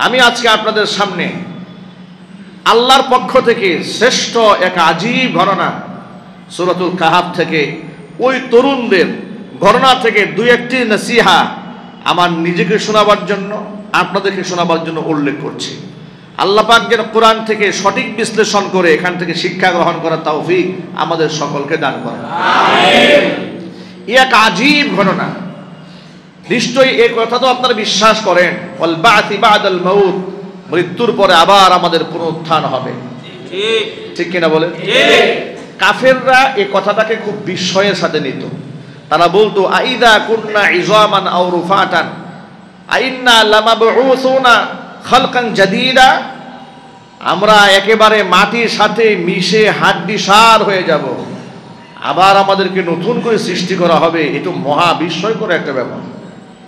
আমি আজকে আপনাদের সামনে আল্লাহর পক্ষ থেকে শ্রেষ্ঠ এক আজীব ঘটনা সূরাতুল কাহাফ থেকে ওই তরুণদের ঘটনা থেকে দুই একটি নসিহা আমার নিজেকে শোনাবার জন্য আপনাদেরকে শোনাবার জন্য উল্লেখ করছি। আল্লাহ পাক যেন কোরআন থেকে সঠিক বিশ্লেষণ করে এখান থেকে শিক্ষা গ্রহণ করার তৌফিক আমাদের সকলকে দান করেন। আমিন। এক আজীব ঘটনা, নিশ্চয়ই এই কথা তো আপনারা বিশ্বাস করেন, ওয়াল বা'থি বা'দাল মাউত, মৃত্যুর পরে আবার আমাদের পুনরুত্থান হবে। ঠিক ঠিক কিনা বলেন? ঠিক। কাফেররা এই কথাটাকে খুব বিস্ময়ের সাথে নিত। তারা বলতো আইদা কুন্না ইজামান আও রুফাতান আইন্না লামাবউসুনা খালকান জাদীদা, আমরা একেবারে মাটির সাথে মিশে হাড্ডি সার হয়ে যাব, আবার আমাদেরকে নতুন করে সৃষ্টি করা হবে। এটা মহা বিস্ময়কর একটা ব্যাপার,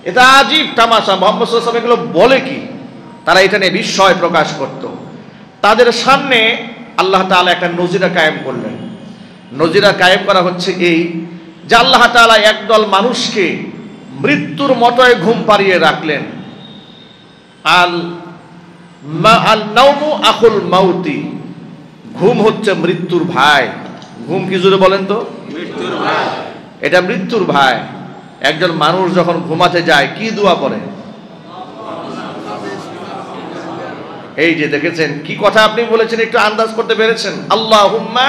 এটা আজীব তামাশা। মুহাম্মদ সাল্লাল্লাহু আলাইহি ওয়াসাল্লাম এগুলো বলে কি? তারা এটা নিয়ে বিস্ময় প্রকাশ করত। তাদের সামনে আল্লাহ তাআলা একটা নজিরা কায়েম করলেন। নজিরা কায়েম করা হচ্ছে এই যে আল্লাহ তাআলা একদল মানুষকে মৃত্যুর মতোই ঘুম পাড়িয়ে রাখলেন। আল নাওমু আখুল মাউতি, ঘুম হচ্ছে মৃত্যুর ভাই। ঘুম কি জোরে বলেন তো? মৃত্যুর ভাই। এটা মৃত্যুর ভাই। একজন মানুষ যখন ঘুমাতে যায় কি দোয়া করে? এই যে দেখেছেন কি কথা আপনি বলেছেন, একটু আন্দাজ করতে পেরেছেন? আল্লাহুম্মা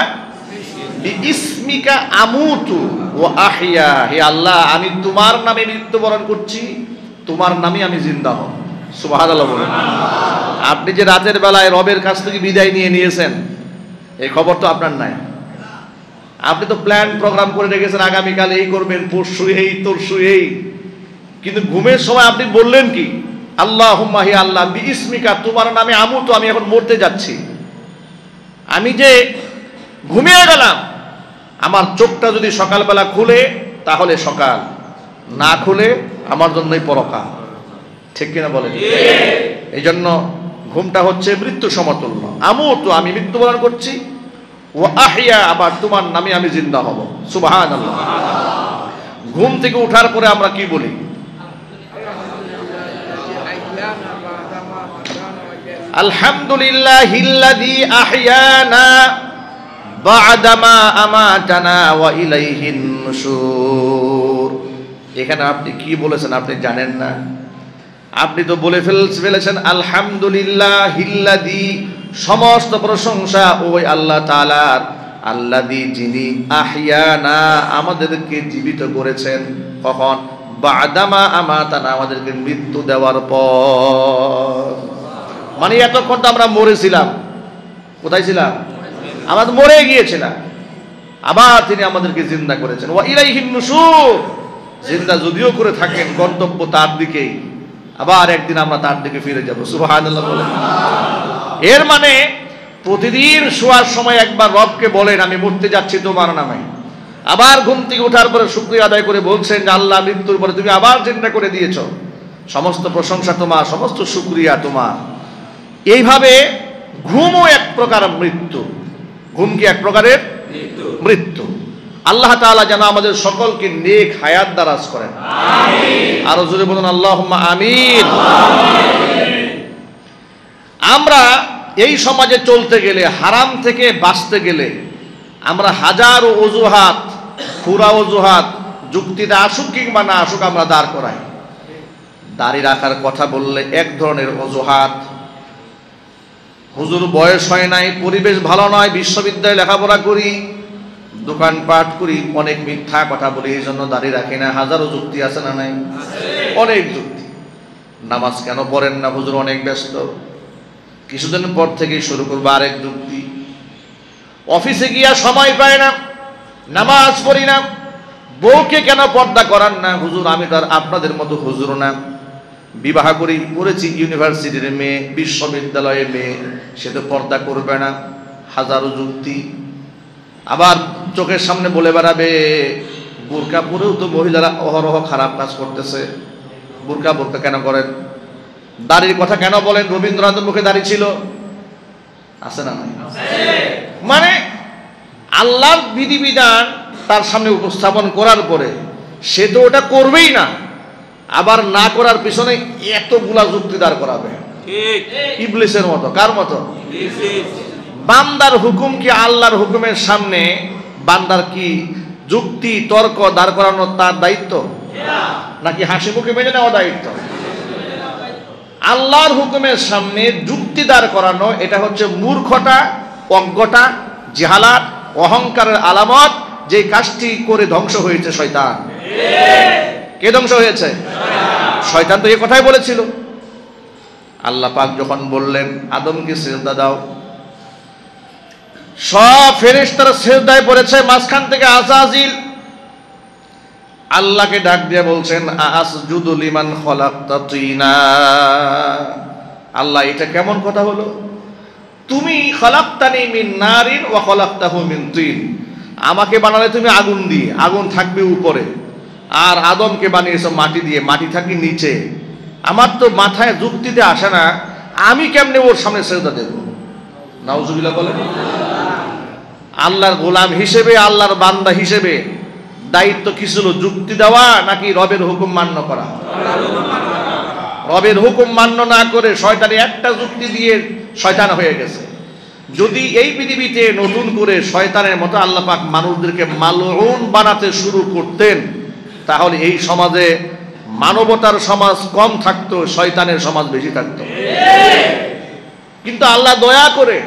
বিইসমিকা আমুতু ওয়া আহইয়া, হে আল্লাহ আমি তোমার নামে মৃত্যুবরণ করছি, তোমার নামে আমি জিন্দা হব। সুবহানাল্লাহ বলেন। আপনি যে রাতের বেলায় রবের কাছ থেকে বিদায় নিয়েছেন এই খবর তো আপনার নাই। আপনি তো প্ল্যান প্রোগ্রাম করে রেখেছেন, আগামীকাল এই করবেন, পরশু এই, তরশু এই, কিন্তু ঘুমের সময় আপনি বললেন কি? আল্লাহুম্মা, হে আল্লাহ, বিইসমিকা, তোমার নামে আমুতু, আমি এখন মরতে যাচ্ছি। আমি যে ঘুমিয়ে গেলাম, আমার চোখটা যদি সকালবেলা খুলে তাহলে সকাল, না খুলে আমার জন্যই পরকাল। ঠিক কিনা বলেন? এই জন্য ঘুমটা হচ্ছে মৃত্যু সমতুল্য। আমুতু, আমি মৃত্যুবরণ করছি, ওয়া আহইয়া, আবার তোমার নামে আমি জিন্দা হব। সুবহানাল্লাহ। ঘুম থেকে ওঠার পরে আমরা কি বলি? আলহামদুলিল্লাহিল্লাযী আহইয়ানা বা'দামা আমাতানা ওয়া ইলাইহিন নুশুর। এখানে আপনি কি বলেছেন আপনি জানেন না? আপনি তো বলে ফেলেছেন আলহামদুলিল্লাহিল্লাযী, সমস্ত প্রশংসা ওই আল্লাহ তাআলার, আল্লাযী, যিনি আহইয়ানা, আমাদেরকে জীবিত করেছেন। কখন? বা'দামা আমাতানা, আমাদেরকে মৃত্যু দেওয়ার পর। মানে এতক্ষণ তো আমরা মরেছিলাম, কোথায় ছিলাম? আমরা মরে গিয়েছিলাম, আবার তিনি আমাদেরকে জিন্দা করেছেন। ওয়া ইলাইহিন নুশুর, জিন্দা যদিও করে থাকেন, গন্তব্য তার দিকেই, আবার একদিন আমরা তার দিকে ফিরে যাব। সুবহানাল্লাহ বলেন। এর মানে প্রতিদিন শোয়ার সময় একবার রবকে বলেন আমি মরতে যাচ্ছি তোমার নামে, আবার ঘুম থেকে ওঠার পরে শুকরিয়া আদায় করে বলছেন যে আল্লাহ মৃত্যুর পরে তুমি আবার জিন্দা করে দিয়েছ, সমস্ত প্রশংসা তোমার, সমস্ত শুকরিয়া তোমার। এইভাবে ঘুমও এক প্রকার মৃত্যু। ঘুম কি এক প্রকারের মৃত্যু? আল্লাহ তাআলা যেন আমাদের সকলকে নেক হায়াত দারাজ করেন। আমিন। আরো জোরে বলুন আল্লাহুম্মা আমিন। আমরা এই সমাজে চলতে গেলে, হারাম থেকে বাঁচতে গেলে আমরা হাজারো অজুহাত, পুরা অজুহাত, যুক্তিটা আসুক কিংবা না আসুক, আমরা দাঁড় করাই। দাড়ি রাখার কথা বললে এক ধরনের অজুহাত, হুজুর বয়স হয় নাই, পরিবেশ ভালো নয়, বিশ্ববিদ্যালয়ে লেখাপড়া করি, দোকানপাট করি, অনেক মিথ্যা কথা বলি, এই জন্য দাড়ি রাখি না। হাজারো যুক্তি আছে না নাই? অনেক যুক্তি। নামাজ কেন পড়েন না হুজুর? অনেক ব্যস্ত। কিছুদিন পর থেকেই শুরু করবো আরেক যুক্তি। অফিসে গিয়া সময় পায় না, নামাজ পড়ি না। বউকে কেন পর্দা করান না হুজুর? আমি তো আর আপনাদের মতো হুজুর না, বিবাহ করেছি ইউনিভার্সিটির মেয়ে, বিশ্ববিদ্যালয়ের মেয়ে, সে তো পর্দা করবে না। হাজারো যুক্তি। আবার চোখের সামনে বলে বেড়াবে বোরকা পরেও তো মহিলারা অহরহ খারাপ কাজ করতেছে, বোরকা কেন করেন? দাড়ির কথা কেন বলেন? রবীন্দ্রনাথের মুখে দাড়ি ছিল, আছে না নাই? মানে আল্লাহর বিধিবিধান তার সামনে উপস্থাপন করার পরে সে তো ওটা করবেই না, আবার না করার পিছনে এতগুলা যুক্তি দাঁড় করাবে। ঠিক ইবলিসের মতো। কার মতো? বান্দার হুকুম কি আল্লাহর হুকুমের সামনে বান্দার কি যুক্তি তর্ক দাঁড় করানো তার দায়িত্ব, নাকি হাসি মুখে মেনে নেওয়া দায়িত্ব? আল্লাহর হুকুমের সামনে যুক্তি দাঁড় করানো এটা হচ্ছে মূর্খতা, অজ্ঞতা, জাহালাত, অহংকারের আলামত। যে কাজটি করে ধ্বংস হয়েছে শয়তান। কে ধ্বংস হয়েছে? শয়তান তো এই কথাই বলেছিল। আল্লাহ পাক যখন বললেন আদমকে সিজদা দাও, সব ফেরেশতারা সিজদায় পড়েছে, মাঝখান থেকে আযাজিল আল্লাহকে ডাক দিয়ে বলছেন আসজুদু লিমান খলাকতা তিনা। আল্লাহ এটা কেমন কথা হলো? তুমি খলাকতানি মিন নারিন ওয়া খলাকতাহু মিন তিন, আমাকে বানালে তুমি আগুন দিয়ে, আগুন থাকবে উপরে, আর আদমকে বানিয়েছো মাটি দিয়ে, মাটি থাকবে নিচে। আমার তো মাথায় যুক্তিতে আসে না, আমি কেমনে ওর সামনে সিজদা দেব? নাউজুবিল্লাহ বলেন। আল্লাহর গোলাম হিসেবে, আল্লাহর বান্দা হিসেবে দায়িত্ব কি ছিল? যুক্তি দেওয়া নাকি রবের হুকুম মান্য করা? রবের হুকুম মান্য না করে শয়তানি একটা যুক্তি দিয়ে শয়তান হয়ে গেছে। যদি এই পৃথিবীতে নতুন করে শয়তানের মতো আল্লাহ পাক মানুষদেরকে মালউন বানাতে শুরু করতেন, তাহলে এই সমাজে মানবতার সমাজ কম থাকতো, শয়তানের সমাজ বেশি থাকতো। কিন্তু আল্লাহ দয়া করে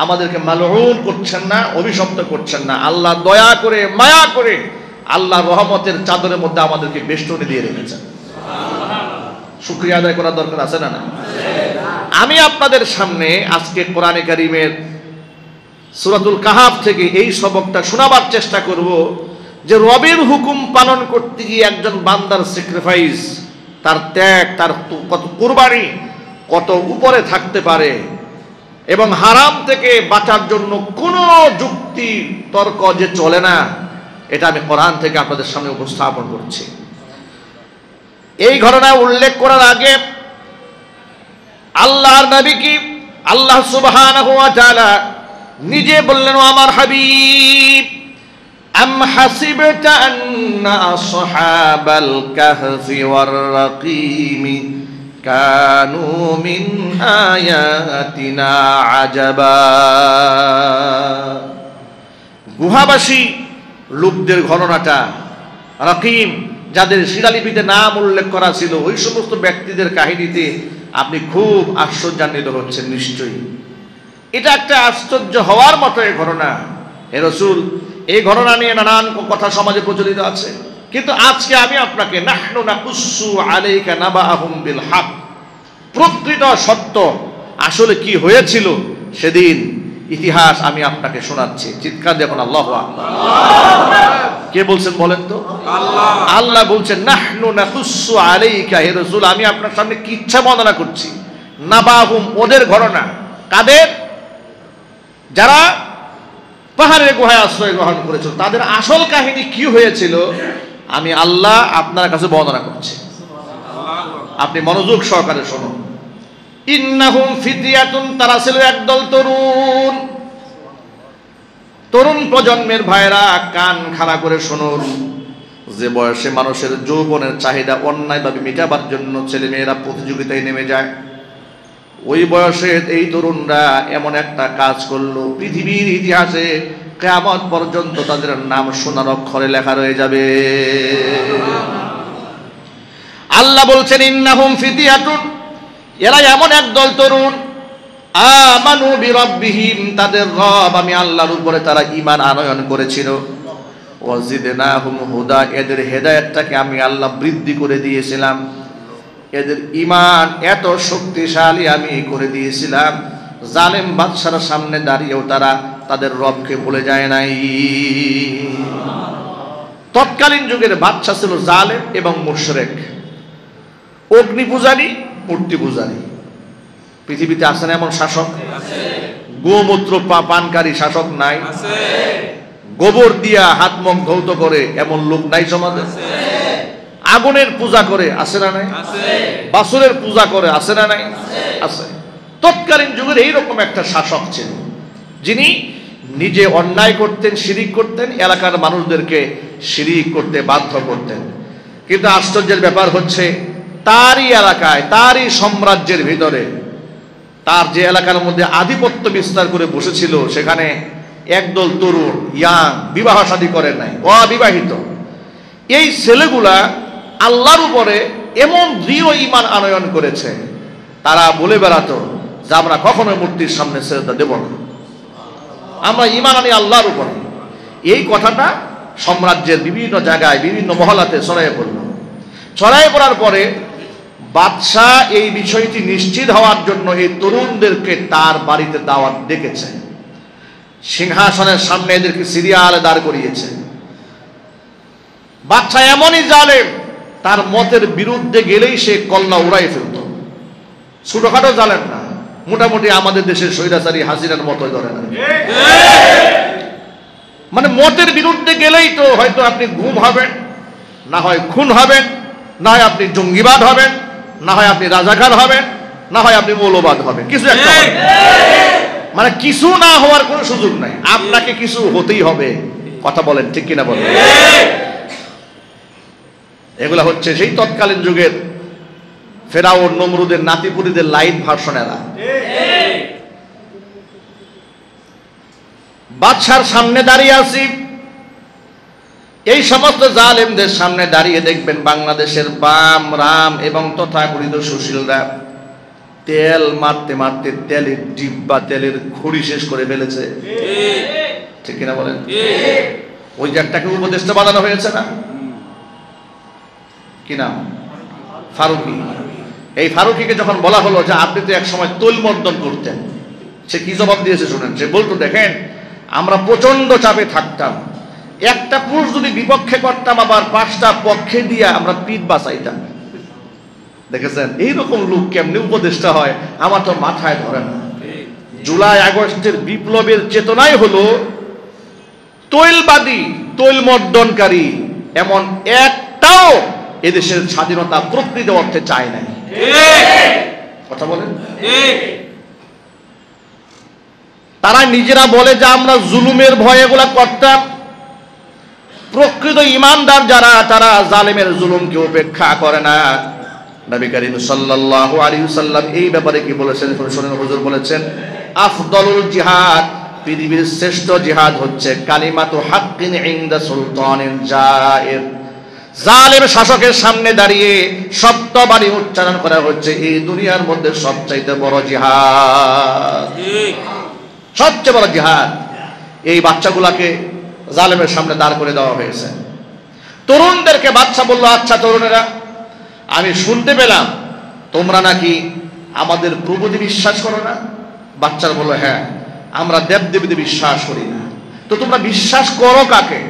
আমাদেরকে মালউন করছেন না, অভিশপ্ত করছেন না। আল্লাহ দয়া করে, মায়া করে আল্লাহ রহমতের চাদরের মধ্যে আমাদেরকে বেষ্টনী দিয়ে রেখেছেন। শুকরিয়া আদায় করার দরকার আছে না? আমি আপনাদের সামনে আজকে কোরআনে কারীমের সূরাতুল কাহাফ থেকে এই সবকটা শোনাবার চেষ্টা করব যে রবের হুকুম পালন করতে গিয়ে একজন বান্দার স্যাক্রিফাইস, তার ত্যাগ, তার কত কুরবানি কত উপরে থাকতে পারে, এবং হারাম থেকে বাঁচার জন্য কোনো যুক্তি তর্ক যে চলে না, এটা আমি কোরআন থেকে আপনাদের সামনে উপস্থাপন করছি। এই ঘটনা উল্লেখ করার আগে আল্লাহর নবী কি আল্লাহ সুবহানাহু ওয়া তাআলা নিজে বললেন, ও আমার হাবিব, আম হাসিবতা আন্না আসহাবাল কাহফি ওয়ার রাকিম কানু মিন আয়াতিনা আজাবা। গুহাবাসী লোকদের ঘটনাটা, রাকিম যাদের শিলালিপিতে নাম উল্লেখ করা ছিল, ওই সমস্ত ব্যক্তিদের কাহিনীতে আপনি খুব আশ্চর্যান্বিত হচ্ছেন নিশ্চয়ই। এটা একটা আশ্চর্য হওয়ার মতো এই ঘটনা। হে রাসূল, এই ঘটনা নিয়ে নানান কথা সমাজে প্রচলিত আছে, কিন্তু আজকে আমি আপনাকে নাহনু নাকুসু আলাইকা নাবাআহুম বিল হক, প্রকৃত সত্য আসলে কি হয়েছিল সেদিন ইতিহাস আমি আপনাকে শোনাচ্ছি। চিৎকার দেখুন আল্লাহু আকবার। কে বলছেন বলেন তো? আল্লাহ। আল্লাহ বলছেন নাহনু নাকুসু আলাইকা, হে রাসূল আমি আপনার সামনে কিচ্ছা বর্ণনা করছি। নাবাহুম ওদের ঘটনা। কাদের? যারা পাহাড়ের গুহায় আশ্রয় গ্রহণ করেছিল, তাদের আসল কাহিনী কি হয়েছিল আমি আল্লাহ আপনার কাছে বর্ণনা করছি। আপনি মনোযোগ সহকারে শুনুন। ইন্নাহুম ফিতিয়াতুন, তারা ছিল একদল তরুণ। তরুণ প্রজন্মের ভাইরা কান খাড়া করে শুনুন। যে বয়সে মানুষের যৌবনের চাহিদা অন্যায়ভাবে মেটাবার জন্য ছেলেমেয়েরা প্রতিযোগিতায় নেমে যায়, ওই বয়সে এই তরুণরা এমন একটা কাজ করলো, পৃথিবীর ইতিহাসে কিয়ামত পর্যন্ত তাদের নাম সোনার অক্ষরে লেখা রয়ে যাবে। আল্লাহ বলছেন ইন্নাহুম ফিতিয়াতুন, এরা এমন একদল তরুণ, আমানু বিরাব্বিহিম, তাদের রব আমি আল্লাহর উপরে তারা ঈমান আনয়ন করেছিল, ওয়াজিদনাহুম হুদা, এদের হেদায়েতটাকে আমি আল্লাহ বৃদ্ধি করে দিয়েছিলাম, এদের ঈমান এত শক্তিশালী আমি করে দিয়েছিলাম, জালেম বাদশার সামনে দাঁড়িয়েও তারা তাদের রবকে ভুলে যায় নাই। তৎকালীন যুগের বাদশা ছিল জালেম এবং মুশরিক, অগ্নি পূজারী, মূর্তি পূজারী। পৃথিবীতে আছে না এমন শাসক? গোমূত্র পানকারী শাসক নাই? গোবর দিয়া হাত মুখ ধৌত করে এমন লোক নাই সমাজে? আগুনের পূজা করে আছে না নাই? বাছুরের পূজা করে আছে না নাই? আছে। তৎকালীন যুগের এইরকম একটা শাসক ছিল, যিনি নিজে অন্যায় করতেন, শিরিক করতেন, এলাকার মানুষদেরকে শিরিক করতে বাধ্য করতেন। কিন্তু আশ্চর্যের ব্যাপার হচ্ছে, তারই এলাকায়, তারই সাম্রাজ্যের ভিতরে তার যে এলাকার মধ্যে আধিপত্য বিস্তার করে বসেছিল সেখানে একদল তরুণ ইয়াং বিবাহ শাদী করে নাই, অবিবাহিত। এই ছেলেগুলা আল্লাহর উপরে এমন দৃঢ় ঈমান আনয়ন করেছে, তারা বলে বেড়াতো যে আমরা কখনো মূর্তির সামনে সেজদা দেব না, আমরা ঈমান আনি আল্লাহর উপরে। এই কথাটা সাম্রাজ্যের বিভিন্ন জায়গায় বিভিন্ন মহলাতে ছড়াইয়ে পড়ল। ছড়াইয়ে পড়ার পরে বাদশাহ এই বিষয়টি নিশ্চিত হওয়ার জন্য এই তরুণদেরকে তার বাড়িতে দাওয়াত ডেকেছে, সিংহাসনের সামনে এদেরকে সিরিয়ালে দাঁড় করিয়েছে। বাদশাহ এমনই জালেম, তার মতের বিরুদ্ধে গেলেই সে কল্লা উড়াই ফেলত। ছোটখাটো জালেম না, মোটামুটি আমাদের দেশের স্বৈরাচারী হাসিনার মতোই ধরে না। মানে মতের বিরুদ্ধে গেলেই তো হয়তো আপনি গুম হবেন, না হয় খুন হবেন, না হয় আপনি জঙ্গিবাদ হবেন, না হয় আপনি রাজাকার হবেন, না হয় আপনি মৌলবাদ হবেন, কিছু একটা হবে। মানে কিছু না হওয়ার কোনো সুযোগ নাই, আপনাকে কিছু হতেই হবে। কথা বলেন ঠিক কিনা বলেন? এগুলা হচ্ছে সেই তৎকালীন যুগের ফেরাউন নমরুদের নাতিপুতিদের লাইট ভার্সনেরা। বাদশার সামনে দাঁড়িয়ে আছি, এই সমস্ত জালেমদের সামনে দাঁড়িয়ে দেখবেন বাংলাদেশের বাম রাম এবং তথাকথিত সুশীলরা তেল মারতে মারতে তেলের ডিব্বা, তেলের খড়ি শেষ করে ফেলেছে। ঠিক কিনা বলেন? ওই যে একটাকে উপদেষ্টা বানানো হয়েছে না, কি নাম? ফারুকি। এই ফারুকিকে যখন বলা হলো যে আপনি তো এক সময় তৈলমর্দন করতেন, সে কি জবাব দিয়েছে শুনেন। সে বলতো, দেখেন আমরা প্রচন্ড চাপে থাকতাম, একটা পুরুষ যদি বিপক্ষে করতাম আবার 5টা পক্ষে দিয়ে আমরা পিঠ বাঁচাইতাম। দেখেছেন এইরকম লোক কেমনি উপদেষ্টা হয়, আমার তো মাথায় ধরে না। জুলাই আগস্টের বিপ্লবের চেতনাই হলো তৈলবাদী, তৈলমর্দনকারী এমন একটাও এদেশের স্বাধীনতা প্রকৃত অর্থে চায় নাই। কথা বলেন? তারা নিজেরা বলে যে আমরা জুলুমের ভয়ে এগুলা করতাম। প্রকৃত ইমানদার যারা, তারা জালেমের জুলুমকে উপেক্ষা করে না। নবী করিম সাল্লাল্লাহু আলাইহি ওয়াসাল্লাম এই ব্যাপারে কি বলেছেন শুনুন। হুজুর বলেছেন, আফদলুল জিহাদ, পৃথিবীর শ্রেষ্ঠ জিহাদ হচ্ছে কালিমাতু হাক্কিন ইনদা সুলতানিন জায়ের। জালেম শাসকের সামনে দাঁড়িয়ে সত্যবাণী উচ্চারণ করা হচ্ছে এই দুনিয়ার মধ্যে সবচাইতে বড় জিহাদ, সবচেয়ে বড় জিহাদ। এই বাচ্চাগুলাকে জালেমের সামনে দাঁড় করে দেওয়া হয়েছে। তরুণদেরকে বাচ্চা বলল, আচ্ছা তরুণেরা, আমি শুনতে পেলাম তোমরা নাকি আমাদের প্রভুতে বিশ্বাস করো না। বাচ্চারা বলল, হ্যাঁ আমরা দেবদেবীতে বিশ্বাস করি না। তো তোমরা বিশ্বাস করো কাকে?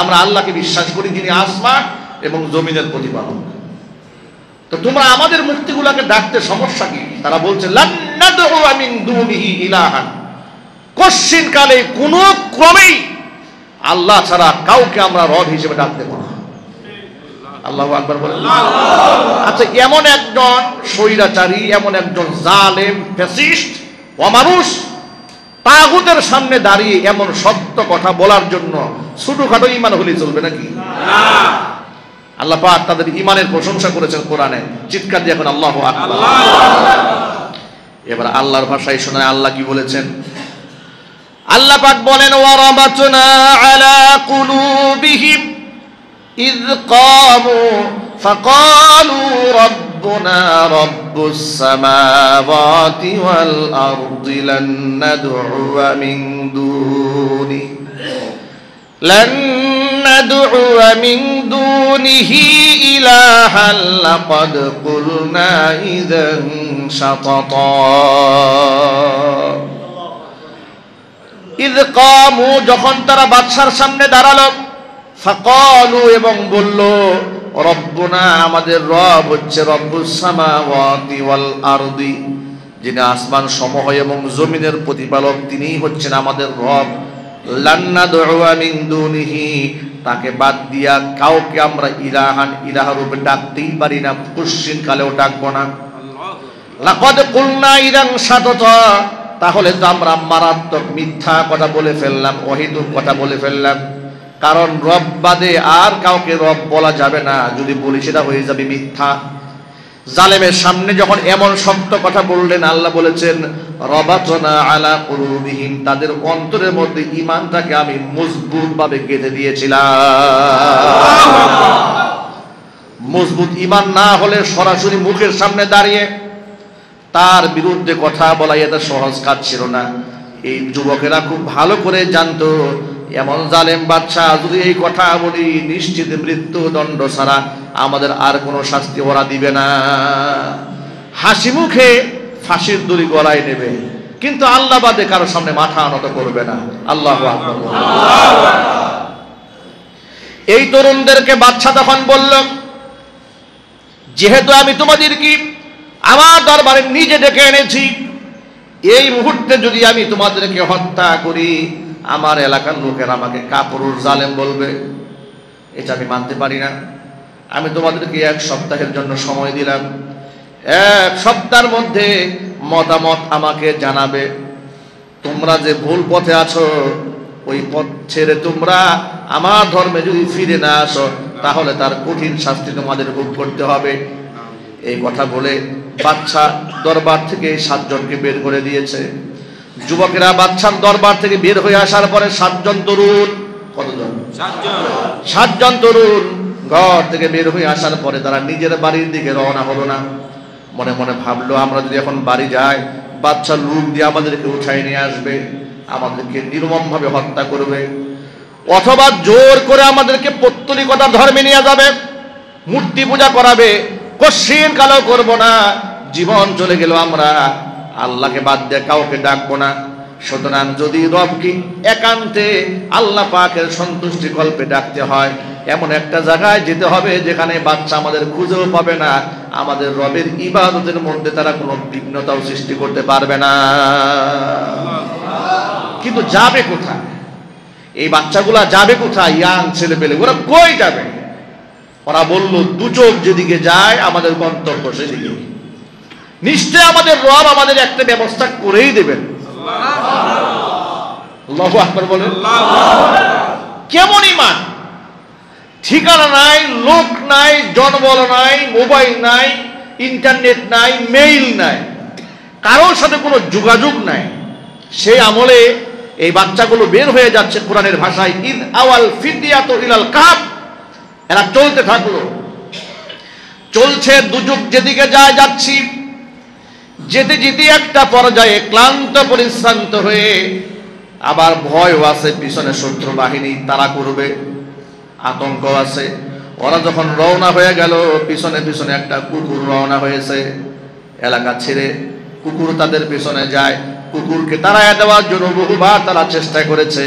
আমরা আল্লাহকে বিশ্বাস করি, যিনি আসমান এবং জমিনের প্রতিপালক। তো তোমরা আমাদের মূর্তিগুলোকে ডাকতে সমস্যা কি? তারা বলছে, লান নাদউ মিন দুনিহি ইলাহান, কশিন কালে কোন ক্রমেই আল্লাহ ছাড়া কাউকে আমরা রব হিসেবে ডাকতে পারি না। আল্লাহু আকবার বলেন। আচ্ছা, এমন একজন স্বৈরাচারী, এমন একজন জালেম ফ্যাসিস্ট অমানুষ তাগুতের সামনে দাঁড়িয়ে এমন সত্য কথা বলার জন্য ছোটখাটো ঈমান হলেই চলবে নাকি? আল্লাহ পাক তাদের ঈমানের প্রশংসা করেছেন কোরআনে। চিৎকার দিয়ে এখন আল্লাহু আকবার। এবার আল্লাহর ভাষায় শোনায় আল্লাহ কি বলেছেন। আল্লাহ পাক বলেন, ওয়ারাবাতনা আলা কুলুবিহিম ইয কামু ফাকালু রাব্বুনা রাব্বুস সামাওয়াতি ওয়াল আরদি লান নাদ'উ মিন দুনিহি ইলাহান লাকাদ কুলনা ইযান শাতাতা। ইয কামু, যখন তারা বাদশার সামনে দাঁড়ালো, ফাকালু, এবং বলল, রব্বুনা, আমাদের রব হচ্ছে রব্বুস সামাওয়াতি ওয়াল আরদি, যিনি আসমান সমূহ এবং জমিনের প্রতিপালক, তিনিই হচ্ছেন আমাদের রব। লান নাদ'উ মিন দুনিহি, তাকে বাদ দিয়া কাউকে আমরা ইলাহান, ইলাহ রূপে ডাকতেই পারি না, কুশ্চিন কালেও ডাকবো না। লাকাদ কুলনা ইযান শাতাতা, তাহলে তো আমরা মারাত্মক মিথ্যা কথা বলে ফেললাম, অহেতুক কথা বলে ফেললাম। কারণ রব বাদে আর কাউকে রব বলা যাবে না, যদি বলি সেটা হয়ে যাবে মিথ্যা। জালেমের সামনে যখন এমন শক্ত কথা বললেন, আল্লাহ বলেছেন রাবাতনা আলা কুলুবিহিম, তাদের অন্তরের মধ্যে ঈমানটাকে আমি মজবুত ভাবে গেঁথে দিয়েছিলাম। মজবুত ঈমান না হলে সরাসরি মুখের সামনে দাঁড়িয়ে তার বিরুদ্ধে কথা বলা এটা সহজ কাজ ছিল না। এই যুবকেরা খুব ভালো করে জানতো, এমন জালেম বাদশা যদি এই কথা বলি নিশ্চিত মৃত্যুদণ্ড ছাড়া আমাদের আর কোনো শাস্তি ওরা দিবে না। হাসি মুখে ফাঁসির দড়ি গলায় নেবে, কিন্তু আল্লাহ বাদে কারো সামনে মাথা নত করবে না। আল্লাহু আকবার। এই তরুণদেরকে বাদশা তখন বলল, যেহেতু আমি তোমাদেরকে আমার দরবারে নিজে ডেকে এনেছি, এই মুহূর্তে যদি আমি তোমাদেরকে হত্যা করি আমার এলাকার লোকেরা আমাকে কাপুরুষ জালেম বলবে, এটা আমি মানতে পারি না। আমি তোমাদেরকে 1 সপ্তাহের জন্য সময় দিলাম, 1 সপ্তাহের মধ্যে মতামত আমাকে জানাবে। তোমরা যে ভুল পথে আছো ওই পথ ছেড়ে তোমরা আমার ধর্মে যদি ফিরে না আসো তাহলে তার কঠিন শাস্তি তোমাদের ভোগ করতে হবে। এই কথা বলে বাদশা দরবার থেকে 7 জনকে বের করে দিয়েছে। যুবকেরা বাদশার দরবার থেকে বের হয়ে আসার পরে 7 জন তরুণ, কতজন? 7 জন তরুণ ঘর থেকে বের হয়ে আসার পরে তারা নিজের বাড়ির দিকে রওনা হলো না। মনে মনে ভাবলো, আমরা যদি এখন বাড়ি যাই বাদশা লুক দিয়ে আমাদেরকে উঠাই নিয়ে আসবে, আমাদেরকে নির্মমভাবে হত্যা করবে, অথবা জোর করে আমাদেরকে পৌত্তলিকতার ধর্মে নিয়ে যাবে, মূর্তি পূজা করাবে। কশিন কালো করব না, জীবন চলে গেল আমরা আল্লাহকে বাদ দিয়ে কাউকে ডাকবো না। সুতরাং যদি রবকে একান্তে আল্লাহ পাকের সন্তুষ্টি কল্পে ডাকতে হয় এমন একটা জায়গায় যেতে হবে যেখানে বাচ্চা আমাদের খুঁজেও পাবে না, আমাদের রবের ইবাদতের মধ্যে তারা কোনো বিঘ্নতাও সৃষ্টি করতে পারবে না। কিন্তু যাবে কোথায় এই বাচ্চাগুলা? যাবে কোথায়? ইয়াং ছেলে পেলে ওরা কই যাবে? ওরা বলল, 2 চোখ যেদিকে যায় আমাদের গন্তব্য সেদিকে। নিশ্চয় আমাদের রব আমাদের একটা ব্যবস্থা করেই দেবেন। আল্লাহু আকবার বলেন। কেমন ঈমান? ঠিকানা নাই, লোক নাই, জনবল নাই, মোবাইল নাই, ইন্টারনেট নাই, মেইল নাই, কারোর সাথে কোনো যোগাযোগ নাই। সেই আমলে এই বাচ্চাগুলো বের হয়ে যাচ্ছে কোরআনের ভাষায় ইদ আওয়াল ফিতিয়াতু ইলাল কাহফ। এরা চলতে থাকলো, চলছে, দুযুগ যেদিকে যায় যাচ্ছি। যেতে যেতে একটা পর্যায়ে ক্লান্ত পরিশ্রান্ত হয়ে আবার ভয়ও আছে, পিছনে শত্রু বাহিনী তারা করবে, আতঙ্ক আছে। ওরা যখন রওনা হয়ে গেল, পিছনে পিছনে একটা কুকুর রওনা হয়েছে এলাকা ছেড়ে। কুকুর তাদের পিছনে যায়, কুকুরকে তাড়ায় দেওয়ার জন্য বহুবার তারা চেষ্টা করেছে,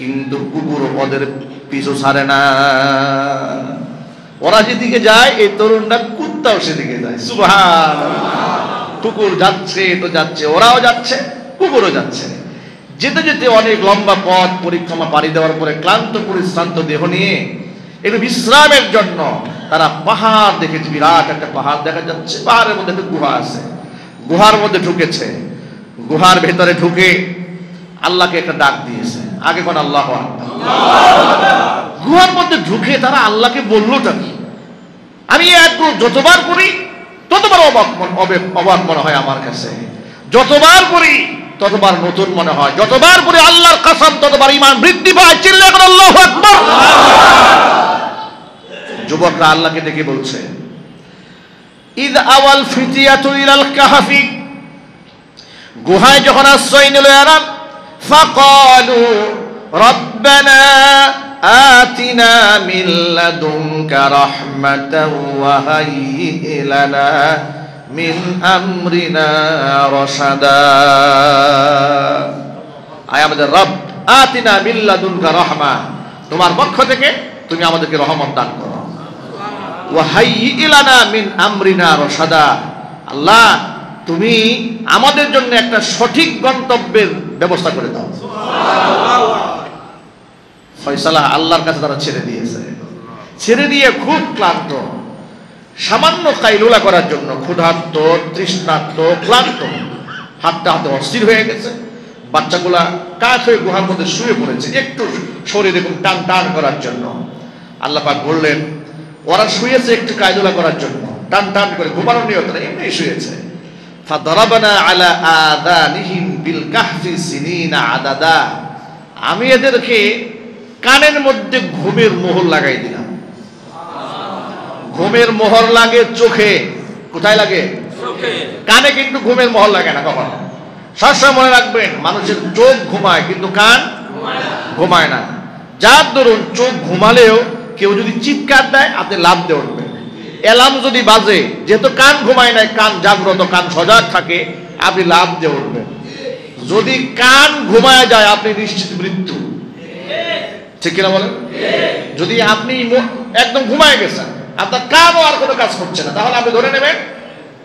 কিন্তু কুকুর ওদের পিছু ছাড়ে না। ওরা যেদিকে যায় এই তরুণরা কুত্তাও সেদিকে যায়। সুবহানাল্লাহ। কুকুর যাচ্ছে তো যাচ্ছে, ওরাও যাচ্ছে, কুকুরও যাচ্ছে। যেতে যেতে অনেক লম্বা পথ পরিক্রমা পাড়ি দেওয়ার পরে ক্লান্ত পরিশ্রান্ত দেহ নিয়ে একটু বিশ্রামের জন্য তারা পাহাড় দেখেছে। বিরাট একটা পাহাড় দেখা যাচ্ছে, পাহাড়ের মধ্যে একটা গুহা আছে। গুহার মধ্যে ঢুকেছে, গুহার ভেতরে ঢুকে আল্লাহকে একটা ডাক দিয়েছে। আগে কোন আল্লাহ, গুহার মধ্যে ঢুকে তারা আল্লাহকে বললোটা কি? আমি যতবার করি ততবার অবাক মনে হয় আমার কাছে, যতবার করি ততবার নতুন মনে হয়, যতবার করি আল্লাহর কসম ততবার ঈমান বৃদ্ধি পায়। চিল্লা করে আল্লাহু আকবার। যুবকরা আল্লাহকে দেখে বলছে, ইদ আওয়াল ফিতিয়াতু ইলাল কাহফি, গুহায় যখন আশ্রয় নিল এরা, ফাকালু রব্বানা আতিনা মিন লাদুনকা রাহমাতাও ওয়া হাইয়্যি লানা মিন আমরিনা রাশাদা। আয় আমাদের রব, আতিনা মিন লাদুনকা রাহমা, তোমার পক্ষ থেকে তুমি আমাদেরকে রহমত দান করো। ওয়া হাইয়্যি লানা মিন আমরিনা রাশাদা, আল্লাহ তুমি আমাদের জন্য একটা সঠিক গন্তব্যের ব্যবস্থা করে দাও। ফয়সালা আল্লাহর কাছে তারা ছেড়ে দিয়েছে। ছেড়ে দিয়ে খুব ক্লান্ত, সামান্য কাইলুলা করার জন্য ক্ষুধার্ত, তৃষ্ণার্ত, ক্লান্ত, হাঁটতে হাঁটতে অস্থির হয়ে গেছে। বাচ্চাগুলা কাঠ হয়ে গুহার মধ্যে শুয়ে পড়েছে, একটু শরীর এরকম টান টান করার জন্য। আল্লাহ পাক বললেন, ওরা শুয়েছে একটু কাইলুলা করার জন্য, টান টান করে, ঘুমানোর নিয়ত না, এমনি শুয়েছে। ফাদরাবনা আলা আযানিহিম বিল কাহফি সিনিনা আদাদা, আমি এদেরকে কানের মধ্যে ঘুমের মোহর লাগাই দিলাম। ঘুমের মোহর লাগে চোখে, কোথায় লাগে? কানে, কিন্তু ঘুমের মোহর লাগে না কখনো। সবসময় মনে রাখবেন, মানুষের চোখ ঘুমায় কিন্তু কান ঘুমায় না। যার ধরুন চোখ ঘুমালেও কেউ যদি চিৎকার দেয় আপনি লাফ দিয়ে উঠবেন। অ্যালার্ম যদি বাজে, যেহেতু কান ঘুমায় নাই, কান জাগ্রত, কান সজাগ থাকে, আপনি লাফ দিয়ে উঠবেন। যদি কান ঘুমায় যায় আপনি নিশ্চিত মৃত্যু, ঠিক কিনা বলেন? যদি আপনি একদম ঘুমায় গেছেন, আপনার কানও আর কোনো কাজ করছে না, তাহলে আপনি ধরে নেবেন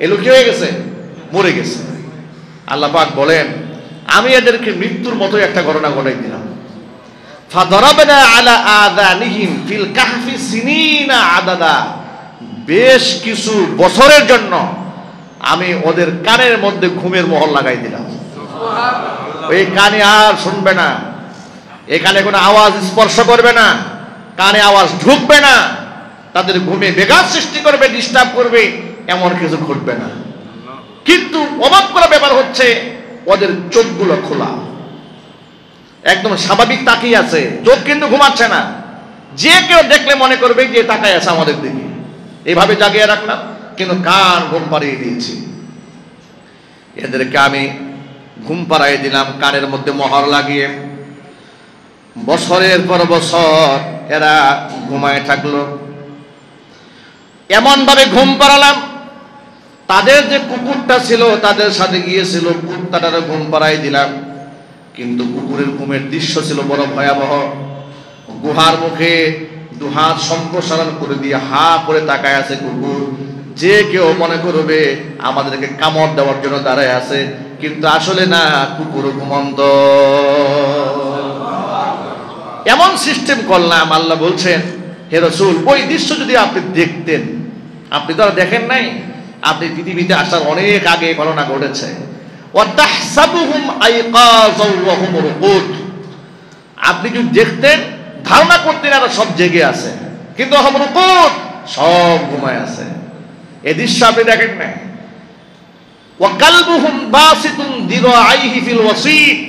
এ লোক কি হয়ে গেছে, মরে গেছে। আল্লাহ পাক বলেন, আমি এদেরকে মৃত্যুর মতোই একটা ঘটনা ঘটাই দিলাম। ফাদরাবনা আলা আযানিহিম ফিল কাহফি সিনিনা আদাদা, বেশ কিছু বছরের জন্য আমি ওদের কানের মধ্যে ঘুমের মোহর লাগাই দিলাম। ওই কানে আর শুনবে না, এখানে কোনো আওয়াজ স্পর্শ করবে না, কানে আওয়াজ ঢুকবে না, তাদের ঘুমে ব্যাঘাত সৃষ্টি করবে, ডিস্টার্ব করবে, এমন কিছু ঘটবে না। কিন্তু অবাক করা ব্যাপার হচ্ছে, ওদের চোখগুলো খোলা, একদম স্বাভাবিক তাকিয়ে আছে, চোখ কিন্তু ঘুমাচ্ছে না। যে কেউ দেখলে মনে করবে যে তাকায় আছে আমাদের দিকে। এইভাবে জাগিয়ে রাখলাম, কিন্তু কান ঘুম পাড়িয়ে দিয়েছি। এদেরকে আমি ঘুম পাড়াই দিলাম কানের মধ্যে মোহর লাগিয়ে। বছরের পর বছর এরা ঘুমায় থাকলো। এমন ভাবে ঘুম পাড়ালাম, তাদের যে কুকুরটা ছিল তাদের সাথে গিয়েছিল, কুকুরটারে ঘুম পাড়াই দিলাম। কিন্তু কুকুরের ঘুমের দৃশ্য ছিল বড় ভয়াবহ। গুহার মুখে দুহাত সম্প্রসারণ করে দিয়ে হা করে তাকায় আছে কুকুর। যে কেউ মনে করবে আমাদেরকে কামড় দেওয়ার জন্য দাঁড়ায় আছে, কিন্তু আসলে না, কুকুর ঘুমন্ত। এমন সিস্টেম করলাম, আল্লাহ বলছেন, হে রাসূল, ওই দৃশ্য যদি আপনি দেখতেন, আপনি তো আর দেখেন নাই, আপনি পৃথিবীতে আসার অনেক আগে ঘটনা ঘটেছে। ওয়াতাহসাবুহুম আইকাযাও ওয়া হুম রুকুদ, আপনি যদি দেখতেন ধারণা করতেন এরা সব জেগে আছে, কিন্তু হুম রুকুদ, সব ঘুমায় আছে। এই দৃশ্য আপনি দেখেন না। ওয়া কালবুহুম বাসিতুন দিরাইহি ফিল ওয়াসিত,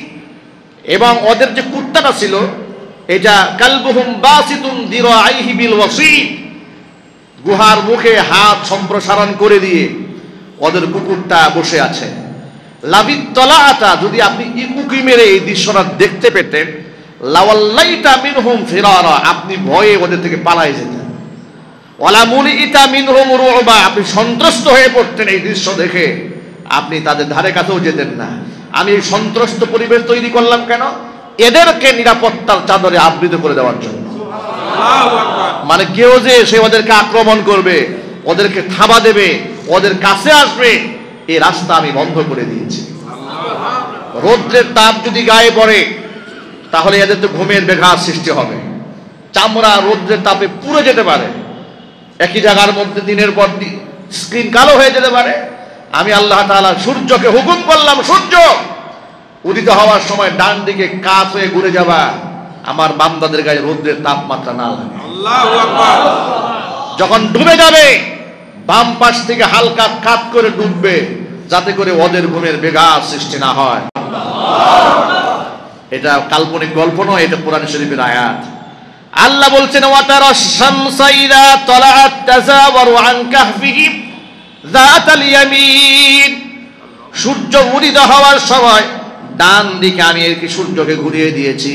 এবং ওদের যে কুত্তাটা ছিল, এটা কালবুহুম বাসিতুন দিরাইহি বিল ওয়াসিত, গুহার মুখে হাত সম্প্রসারণ করে দিয়ে ওদের কুকুরটা বসে আছে। লাবিত তলাআতা, যদি আপনি ইকুকি মেরে এই দৃশ্যটা দেখতে পেতেন, লাওয়াল্লাইতা মিনহুম ফিরারা, আপনি ভয়ে ওদের থেকে পালায় যেতেন। ওয়ালা মুলিইতা মিনহুম রুবা, আপনি সন্ত্রস্ত হয়ে পড়তেন এই দৃশ্য দেখে, আপনি তাদের ধারে কাছেও যেতেন না। আমি এই সন্ত্রস্ত পরিবেশ তৈরি করলাম কেন? এদেরকে নিরাপত্তার চাদরে আবৃত করে দেওয়ার জন্য। মানে কেউ যে সে ওদেরকে আক্রমণ করবে, ওদেরকে থাবা দেবে, ওদের কাছে আসবে, এই রাস্তা আমি বন্ধ করে দিয়েছি। রৌদ্রের তাপ যদি গায়ে পড়ে তাহলে এদের তো ঘুমের ব্যাঘাত সৃষ্টি হবে, চামড়া রৌদ্রের তাপে পুড়ে যেতে পারে, একই জায়গার মধ্যে দিনের পর দিন স্ক্রিন কালো হয়ে যেতে পারে। আমি আল্লাহ তাআলা সূর্যকে হুকুম করলাম, সূর্য উদিত হওয়ার সময় ডান দিকে কাত হয়ে ঘুরে যাবা, আমার বান্দাদের গায়ে রৌদ্রের তাপমাত্রা না লাগে। আল্লাহু আকবার। যখন ডুবে যাবে বাম পাশ থেকে হালকা কাত করে ডুববে, যাতে করে ওদের ঘুমের ব্যাঘাত সৃষ্টি না হয়। এটা কাল্পনিক গল্প নয়, এটা কোরআন শরীফের আয়াত। আল্লাহ বলছেন, ওয়াতারাশ শামসা ইযা তালাআত তাযাওয়ারু আন কাহফিহিম যাতাল ইয়ামিন, সূর্য উদিত হওয়ার সময় ডান দিকে আমি একে সূর্যকে ঘুরিয়ে দিয়েছি।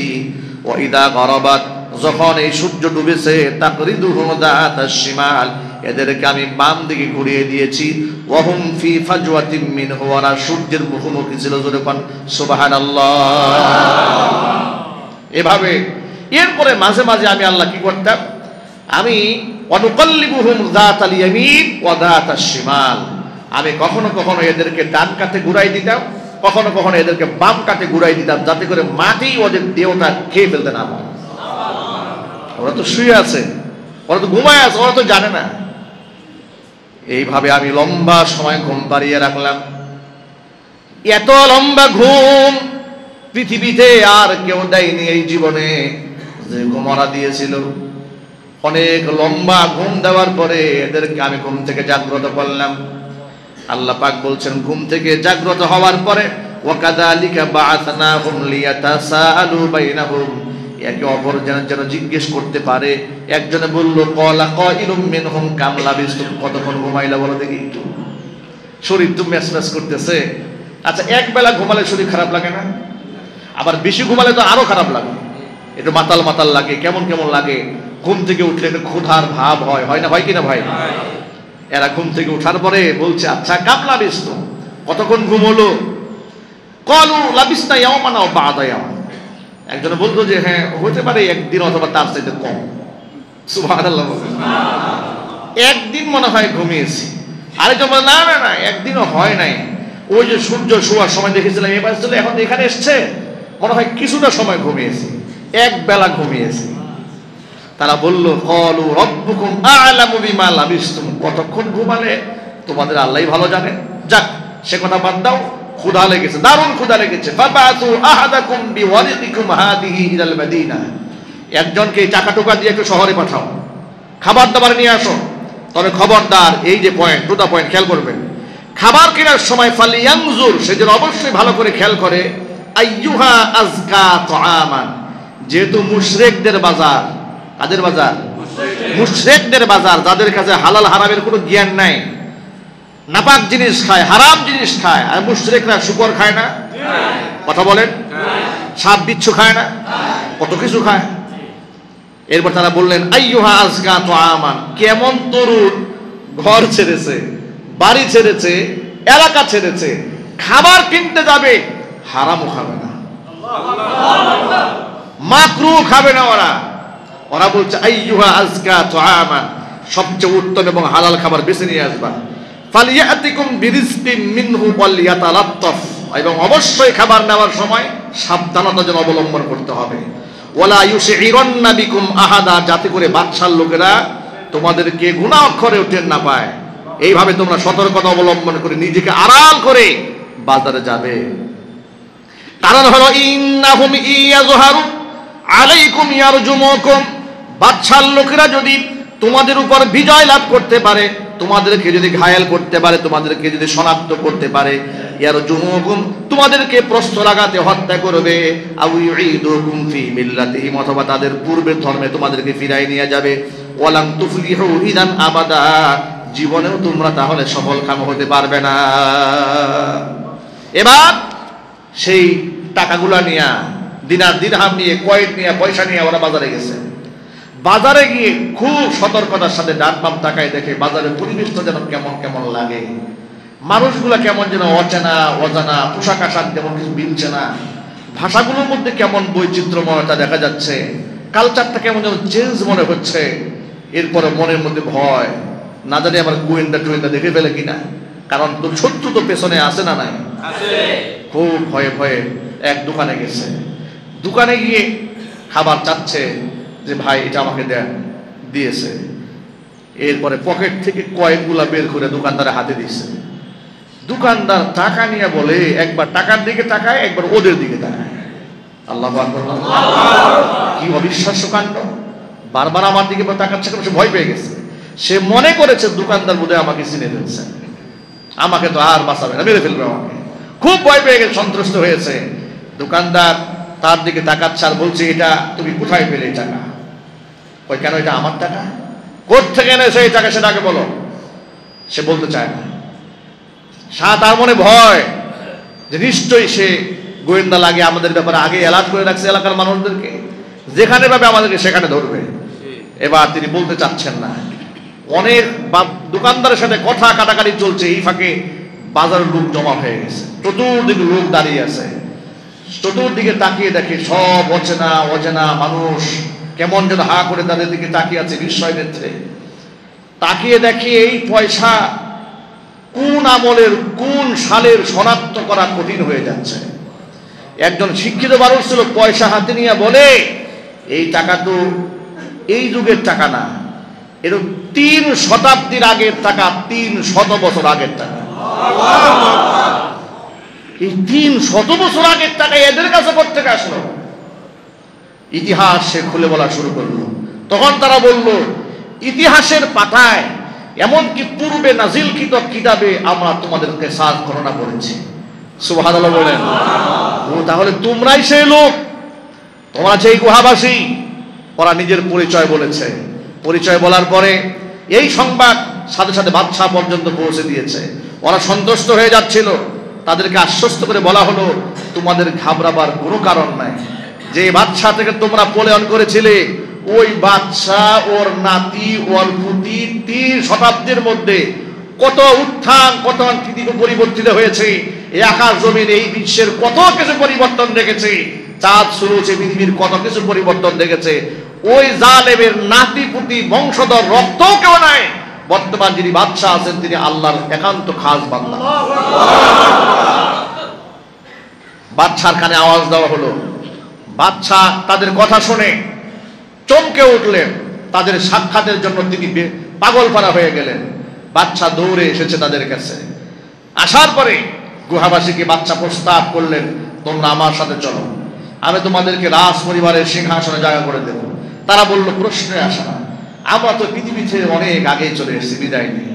ওয়া ইযা গরাবাত, যখন এই সূর্য ডুবেছে, তাকরিদুহুম যাতাশ শিমাল, এদেরকে আমি বাম দিকে ঘুরিয়ে দিয়েছি। ওয়া হুম ফি ফাজওয়াতিম মিনহু, ওয়ারা সূর্যের মুখোমুখি ছিল। জোরে কোন সুবহানাল্লাহ। এভাবে এরপরে মাঝে মাঝে আমি আল্লাহ কি করতাম, আমি অনুকল্লিবুহুম যাতাল ইয়ামিন ওয়া যাতাশ শিমাল, আমি কখনো কখনো এদেরকে ডান কাতে ঘুরাই দিতাম, কখনো কখনো এদেরকে বাম কাতে ঘুরাই দিতাম, যাতে করে মাটি ওদের দেহটা খেয়ে ফেলতে না পারে। ওরা তো শুয়ে আছে, ওরা তো ঘুমায় আছে, ওরা তো জানে না। এইভাবে আমি লম্বা সময় ঘুম পাড়িয়ে রাখলাম। এত লম্বা ঘুম পৃথিবীতে আর কেউ দেয়নি এই জীবনে, যে ঘুমরা দিয়েছিল। অনেক লম্বা ঘুম দেওয়ার পরে এদেরকে আমি ঘুম থেকে জাগ্রত করলাম। আল্লাহ পাক বলছেন, ঘুম থেকে জাগ্রত হওয়ার পরে ওয়াকাযালিকা বাআসনাহুম লিয়াতাসাআলু বাইনাহুম, একে অপর যেন জিজ্ঞেস করতে পারে। একজনে বলল, ক্বালা কাইলুম মিনহুম কাম লাবিসতুম, কতক্ষণ ঘুমাইলা বলো দেখি একটু। শরীর তো ম্যাচম্যাচ করতেছে। আচ্ছা, এক বেলা ঘুমালে শরীর খারাপ লাগে না? আবার বেশি ঘুমালে তো আরো খারাপ লাগে, একটু মাতাল মাতাল লাগে, কেমন কেমন লাগে। ঘুম থেকে উঠলে একটু ক্ষুধার ভাব হয়, হয় না? হয় কিনা ভাই? এরা ঘুম থেকে উঠার পরে বলছে, আচ্ছা কাম লাবিসতুম, কতক্ষণ ঘুম হলো? ক্বালু লাবিসনা ইয়াওমান আও বা'দা ইয়াওম, একজন বলতো যে হ্যাঁ হতে পারে একদিন অথবা তার চাইতে কম। সুবহানাল্লাহ, একদিন মনে হয় ঘুমিয়েছি। আরেকজন বলে, না না না, একদিনও হয় নাই, ওই যে সূর্য শোয়ার সময় দেখেছিলাম এবার চলে, এখন এখানে এসছে, মনে হয় কিছুটা সময় ঘুমিয়েছি, এক বেলা ঘুমিয়েছি। তারা বলল, ক্বালু রাব্বুকুম আ'লামু বিমা লাবিসতুম, কতক্ষণ ঘুমালে তোমাদের আল্লাহই ভালো জানে। যাক, সে কথা বাদ দাও, ক্ষুধা লেগেছে, দারুণ ক্ষুধা লেগেছে। ফাবাতু আহাদাকুম বিওয়ারিকিকুম হাদিহি ইলাল মাদিনা, একজনকে টাকা টোকা দিয়ে একটু শহরে পাঠাও, খাবার দাবার নিয়ে আসো। তবে খবরদার, এই যে পয়েন্ট, দুটা পয়েন্ট খেয়াল করবেন। খাবার কেনার সময় ফালিয়ানজুর, সে যেন অবশ্যই ভালো করে খেয়াল করে, আইয়ুহা আজকা তুআমান, যেহেতু মুশরিকদের বাজার। কাদের বাজার? মুশরিকদের বাজার, যাদের কাছে হালাল হারামের কোনো জ্ঞান নাই, নাপাক জিনিস খায়, হারাম জিনিস খায়। আর মুশরিকরা শুকর খায় না? কথা বলেন। সাপ বিচ্ছু খায় না? কত কিছু খায়। এরপর তারা বললেন, আইয়ুহা আজকা তুআমান, কেমন তরুণ ঘর ছেড়েছে, বাড়ি ছেড়েছে, এলাকা ছেড়েছে, খাবার কিনতে যাবে, হারামও খাবে না, মাকরুহ খাবে না। ওরা বলছে, আইয়ুহা আজকা তুআমান, সবচেয়ে উত্তম এবং হালাল খাবার বেছে নিয়ে আসবা। ফালিয়াতিকুম বিরিজকিম মিনহু ওয়ালিয়াতালাত্তাফ, এবং অবশ্যই খাবার নেওয়ার সময় সাবধানতা যেন অবলম্বন করতে হবে। ওয়ালা ইউশিরান্না বিকুম আহাদা, যাতে করে বাদশার লোকেরা তোমাদেরকে গুনাহ অক্ষরে উঠেন না পায়। এইভাবে তোমরা সতর্কতা অবলম্বন করে নিজেকে আড়াল করে বাজারে যাবে। কারণ হলো, ইন্নাহুম ইয়াজহারু আলাইকুম ইয়ারজুমুকুম, বাদশার লোকেরা যদি তোমাদের উপর বিজয় লাভ করতে পারে, তোমাদেরকে যদি ঘায়েল করতে পারে, তোমাদেরকে যদি শনাক্ত করতে পারে, ইয়ারজুমুকুম, তোমাদেরকে প্রশ্ন লাগাতে হত্যা করবে, আও ইউঈদুকুম ফি মিল্লাতিহিম, অথবা তাদের পূর্বের ধর্মে তোমাদেরকে ফিরাই নিয়ে যাবে। ওয়ালাম তুফলিহু ইদান আবাদা, জীবনেও তোমরা তাহলে সফলকাম হতে পারবে না। এবার সেই টাকাগুলা নিয়ে, দিনার দিরহাম নিয়ে, কয়েন নিয়ে, পয়সা নিয়ে ওরা বাজারে গেছে। বাজারে গিয়ে খুব সতর্কতার সাথে ডান বাম তাকায় দেখে বাজারের পরিবেশটা যেন কেমন কেমন লাগে, মানুষগুলা কেমন যেন অচেনা অজানা, পোশাক আশাক যেমন কিছু মিলছে না, ভাষাগুলোর মধ্যে কেমন বৈচিত্র্যময়তা দেখা যাচ্ছে, কালচারটা কেমন যেন চেঞ্জ মনে হচ্ছে। এরপরে মনের মধ্যে ভয়, না জানি আমার গোয়েন্দা টোয়েন্দা দেখে ফেলে কিনা, কারণ তো শত্রু তো পেছনে আসে না নাই। খুব ভয়ে ভয়ে এক দোকানে গেছে। দোকানে গিয়ে খাবার চাচ্ছে যে ভাই এটা আমাকে দেন, দিয়েছে। এরপরে পকেট থেকে কয়েনগুলা বের করে দোকানদারের হাতে দিয়েছে। দোকানদার টাকা নিয়ে বলে, একবার টাকার দিকে তাকায়, একবার ওদের দিকে তাকায়। আল্লাহু আকবার, কি অবিশ্বাস্য কাণ্ড! বারবার আমার দিকে তাকাচ্ছে, সে ভয় পেয়ে গেছে। সে মনে করেছে দোকানদার বোধহয় আমাকে চিনে ফেলছে, আমাকে তো আর বাঁচাবে না, মেরে ফেলবে আমাকে। খুব ভয় পেয়ে গেছে, সন্ত্রস্ত হয়েছে। দোকানদার তার দিকে তাকাচ্ছে আর বলছে, এটা তুমি কোথায় পেলে এই টাকা? ওই কেন, এটা আমার টাকা। কোত্থেকে এনেছে এই টাকা, সেটাকে বলো। সে বলতে চায় না। তার মনে ভয় যে নিশ্চয়ই সে গোয়েন্দা লাগে, আমাদের ব্যাপারে আগে অ্যালার্ট করে রাখছে এলাকার মানুষদেরকে, যেখানে পাবে আমাদেরকে সেখানে ধরবে। এবার তিনি বলতে চাচ্ছেন না। অনেক দোকানদারের সাথে কথা কাটাকাটি চলছে, এই ফাঁকে বাজারের লোক জমা হয়ে গেছে, চতুর্দিকে লোক দাঁড়িয়ে আছে। চতুর্দিকে তাকিয়ে দেখে সব অচেনা অচেনা মানুষ কেমন যেন হা করে তাদের দিকে তাকিয়ে আছে বিস্ময় নেত্রে। তাকিয়ে দেখে এই পয়সা কোন আমলের কোন সালের শনাক্ত করা কঠিন হয়ে যাচ্ছে। একজন শিক্ষিত মানুষ ছিল, পয়সা হাতে নিয়ে বলে, এই টাকা তো এই যুগের টাকা না, এর 3 শতাব্দীর আগের টাকা, 300 বছর আগের টাকা। এই 300 বছর আগের টাকা এদের কাছে কোত্থেকে আসলো? ইতিহাস সে খুলে বলা শুরু করলো। তখন তারা বলল, ইতিহাসের পাতায় এমনকি পূর্বে নাজিলকৃত কিতাবে আমরা তোমাদেরকে সাজ গণনা করেছি। সুবহানাল্লাহ বলেন। ও তাহলে তোমরাই সেই লোক, তোমরা যেই গুহাবাসী। ওরা নিজের পরিচয় বলেছে। পরিচয় বলার পরে এই সংবাদ সাথে সাথে বাদশাহ পর্যন্ত পৌঁছে দিয়েছে। ওরা সন্তুষ্ট হয়ে যাচ্ছিল। তাদেরকে আশ্বস্ত করে বলা হলো, তোমাদের ঘাবড়াবার কোনো কারণ নাই। যে বাদশাহ থেকে তোমরা পলায়ন করেছিলে, ওই বাদশাহ, ওর নাতি, ওর পুতি 3 শতাব্দীর মধ্যে কত উত্থান পতন, পৃথিবী পরিবর্তিত হয়েছে। এই আকাশ জমিন, এই বিশ্বের কত কিছু পরিবর্তন দেখেছে। চাঁদ সূর্য, পৃথিবীর কত কিছু পরিবর্তন দেখেছে। ওই জালেমের নাতি পুতি বংশধর রক্ত কেউ নাই। বর্তমান যিনি বাদশাহ আছেন তিনি আল্লাহর একান্ত খাস বান্দা। বাদশার কানে আওয়াজ দেওয়া হলো। বাদশাহ তাদের কথা শুনে চমকে উঠলেন। তাদের সাক্ষাতের জন্য তিনি পাগলপাড়া হয়ে গেলেন। বাদশাহ দৌড়ে এসেছে তাদের কাছে। আসার পরে গুহাবাসীকে বাদশাহ প্রস্তাব করলেন, তোমরা আমার সাথে চলো, আমি তোমাদেরকে রাজ পরিবারের সিংহাসনে জায়গা করে দেব। তারা বলল, প্রশ্নে আসা না, আমরা তো পৃথিবী ছেড়ে অনেক আগেই চলে এসেছি, বিদায় নিয়ে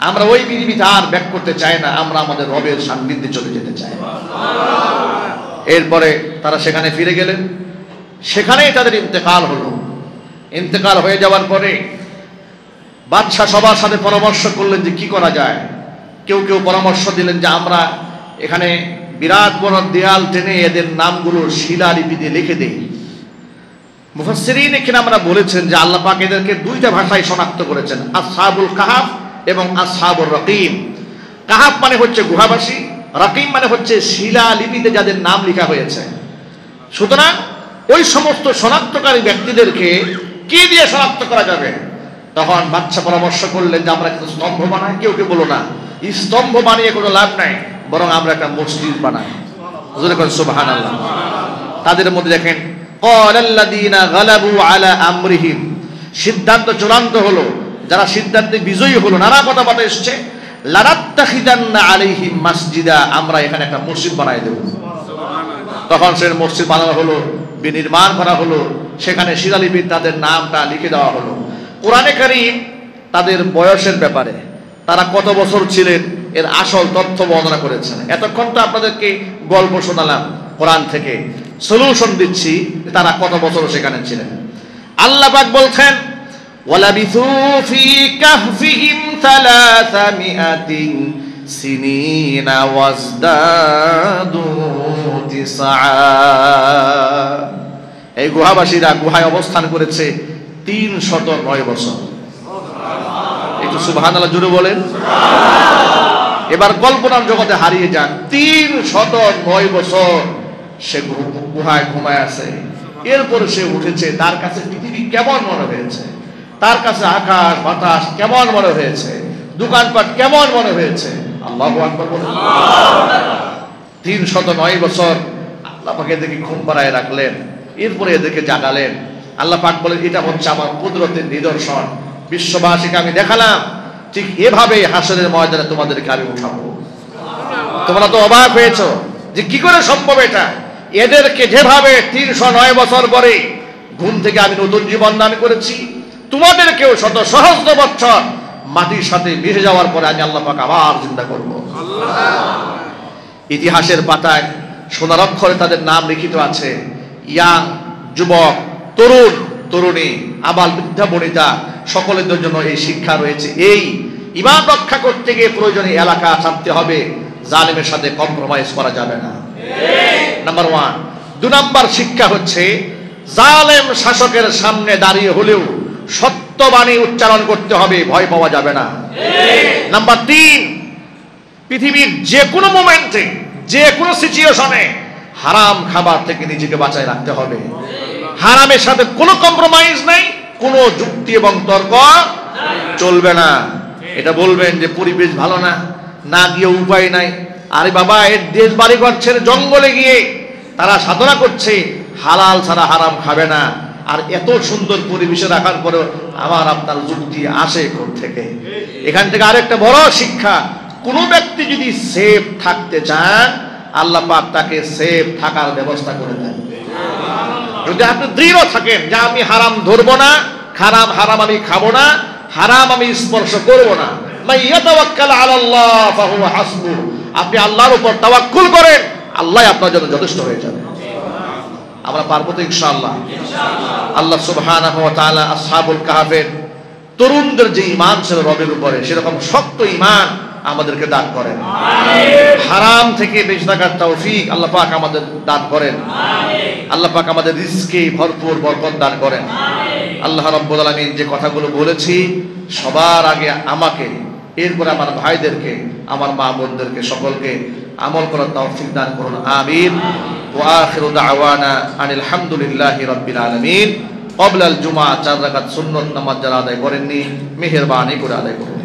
আমরা ওই পৃথিবীতে আর ব্যাক করতে চাই না, আমরা আমাদের রবের সান্নিধ্যে চলে যেতে চাই। এরপরে তারা সেখানে ফিরে গেলেন। সেখানেই তাদের ইন্তেকাল হলো। ইন্তেকাল হয়ে যাওয়ার পরে বাদশাহ সবার সাথে পরামর্শ করলেন যে কি করা যায়। কেউ কেউ পরামর্শ দিলেন যে আমরা এখানে বিরাট বড় দেয়াল টেনে এদের নামগুলো শিলালিপি দিয়ে লিখে দেই। মুফাসসিরিন এখানে আমরা বলেছেন যে আল্লাহ পাক এদেরকে 2টা ভাষায় শনাক্ত করেছেন, আসহাবুল কাহাফ এবং আসহাবুর রাকিম। কাহাফ মানে হচ্ছে গুহাবাসী, রাকিম মানে হচ্ছে শিলালিপিতে যাদের নাম লেখা হয়েছে। সুতরাং ওই সমস্ত শনাক্তকারী ব্যক্তিদেরকে কি দিয়ে শনাক্ত করা যাবে? তখন বাদশা পরামর্শ করলেন যে আমরা একটা স্তম্ভ বানাই। কেউ কেউ বলো না, স্তম্ভ বানিয়ে কোনো লাভ নাই, বরং আমরা একটা মসজিদ বানাই। হুজুরে কোন সুবহানাল্লাহ। তাদের মধ্যে দেখেন, ক্বালাল্লাযীনা গালাবু আলা আমরিহিম, সিদ্ধান্ত চূড়ান্ত হলো, যারা সিদ্ধান্তে বিজয়ী হলো, নানা কথাবার্তা এসছে, লানাত্তাখিযান্না আলাইহিম মাসজিদা, আমরা এখানে একটা মসজিদ বানাই দেব। তখন সে মসজিদ বানানো হলো, বিনির্মাণ করা হলো, সেখানে শিলালিপিতে তাদের নামটা লিখে দেওয়া হলো। কোরআনে কারীম তাদের বয়সের ব্যাপারে, তারা কত বছর ছিলেন এর আসল তথ্য বর্ণনা করেছেন। এতক্ষণ তো আপনাদেরকে গল্প শোনালাম, কোরআন থেকে সলিউশন দিচ্ছি তারা কত বছর সেখানে ছিলেন। আল্লাহ পাক বলছেন, ওয়ালাবিথু ফি কাহফিহিম 300 সিনিনা ওয়াজদাদু 9। এই গুহাবাসীরা গুহায় অবস্থান করেছে 309 বছর। একটু সুবহানাল্লাহ জুড়ে বলেন। এবার কল্পনার জগতে হারিয়ে যান। 309 বছর সে গুহায় ঘুমায় আছে। এরপরে সে উঠেছে। তার কাছে পৃথিবী কেমন মনে হয়েছে, তার কাছে আকাশ বাতাস কেমন মনে হয়েছে, দোকানপাট কেমন মনে হয়েছে। আল্লাহু আকবার বলেন। 309 বছর আল্লাহ পাক এদেরকে ঘুম পাড়ায় রাখলেন। এরপরে এদেরকে জাগালেন। আল্লাহ পাক বলেন, এটা হচ্ছে আমার কুদরতের নিদর্শন, বিশ্ববাসীকে আমি দেখালাম। ঠিক এভাবে হাসরের ময়দানে তোমাদেরকে আমি উঠাবো। তোমরা তো অবাক হয়েছো যে কি করে সম্ভব এটা। এদেরকে যেভাবে 309 বছর পরে ঘুম থেকে আমি নতুন জীবন দান করেছি, তোমাদেরকেও শত সহস্র বছর মাটির সাথে মিশে যাওয়ার পরে আমি আল্লাহ পাক আবার জিন্দা করব। ইতিহাসের পাতায় সোনার অক্ষরে তাদের নাম লিখিত আছে। ইয়াং, যুবক, তরুণ, তরুণী, আবাল, বৃদ্ধা, বনিতা, সকলের জন্য এই শিক্ষা রয়েছে। এই ঈমান রক্ষা করতে গিয়ে প্রয়োজনে এলাকা ছাড়তে হবে, জালেমের সাথে কম্প্রোমাইজ করা যাবে না। নাম্বার 1। 2 নাম্বার শিক্ষা হচ্ছে, জালেম শাসকের সামনে দাঁড়িয়ে হলেও সত্যবাণী উচ্চারণ করতে হবে, ভয় পাওয়া যাবে না। নাম্বার 3, পৃথিবীর যে কোনো মোমেন্টে, যে কোনো সিচুয়েশনে হারাম খাবার থেকে নিজেকে বাঁচায় রাখতে হবে। হারামের সাথে কোনো কম্প্রোমাইজ নাই, কোনো যুক্তি এবং তর্ক চলবে না। এটা বলবেন যে পরিবেশ ভালো না, না গিয়ে উপায় নাই। আরে বাবা, এর দেশ বাড়ি ঘর ছেড়ে জঙ্গলে গিয়ে তারা সাধনা করছে, হালাল ছাড়া হারাম খাবে না। আর এত সুন্দর পরিবেশে রাখার পরেও আমার আপনার যুক্তি আসে কোথা থেকে? এখান থেকে আরেকটা বড় শিক্ষা, কোনো ব্যক্তি যদি সেফ থাকতে চান, আল্লাহ পাক তাকে সেফ থাকার ব্যবস্থা করে দেন। যদি আপনি দৃঢ় থাকেন যে আমি হারাম ধরবো না, হারাম হারাম আমি খাবো না, হারাম আমি স্পর্শ করব না। মান ইয়াতাওয়াক্কাল আলাল্লাহ ফাহুয়া হাসবুহ, আপনি আল্লাহর উপর তাওয়াক্কুল করেন, আল্লাহ আপনার জন্য যথেষ্ট হয়ে যাবে। আমরা পারবো তো ইনশাআল্লাহ? আল্লাহ সুবহানাহু ওয়া তাআলা আসহাবুল কাহফের তরুণদের যে ঈমান ছিল রবের উপরে, সেরকম শক্ত ঈমান আমাদেরকে দান করেন। হারাম থেকে বেঁচে থাকার তৌফিক আল্লাহ পাক আমাদের দান করেন। আল্লাহ পাক আমাদের রিজকে ভরপুর বরকত দান করেন। আল্লাহ রাব্বুল আলামিন যে কথাগুলো বলেছি, সবার আগে আমাকে, এরপরে আমার ভাইদেরকে, আমার মা বোনদেরকে, সকলকে আমল করার তৌফিক দান করুন, আমিন। ওয়া আখিরু দাওয়ানা আনিল হামদুলিল্লাহি রাব্বিল আলামিন। ক্বাবলাল জুমআ 4 রাকাত সুন্নাত নামাজ যারা আদায় করেননি, মেহেরবানি করে আদায় করুন।